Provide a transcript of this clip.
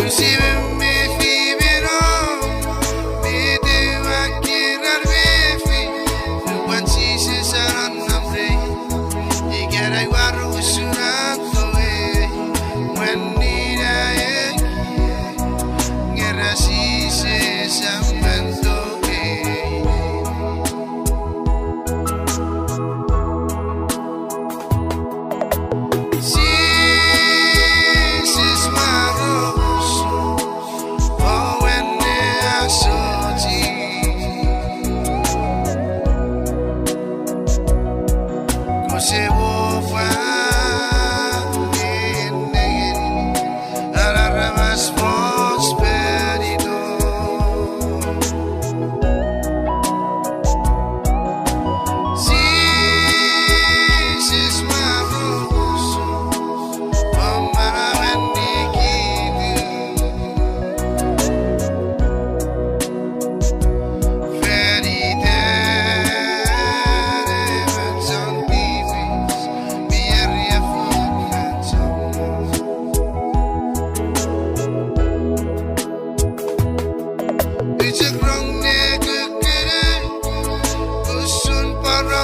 see memefi biro, me do I get a memefi. When she says I'm not free, you get a water surat away. When need I get a she says I'm meant to. Se wofa alla ramas prosperito si sis marus pemarahan dikidu verite It's a wrong nigga, usun para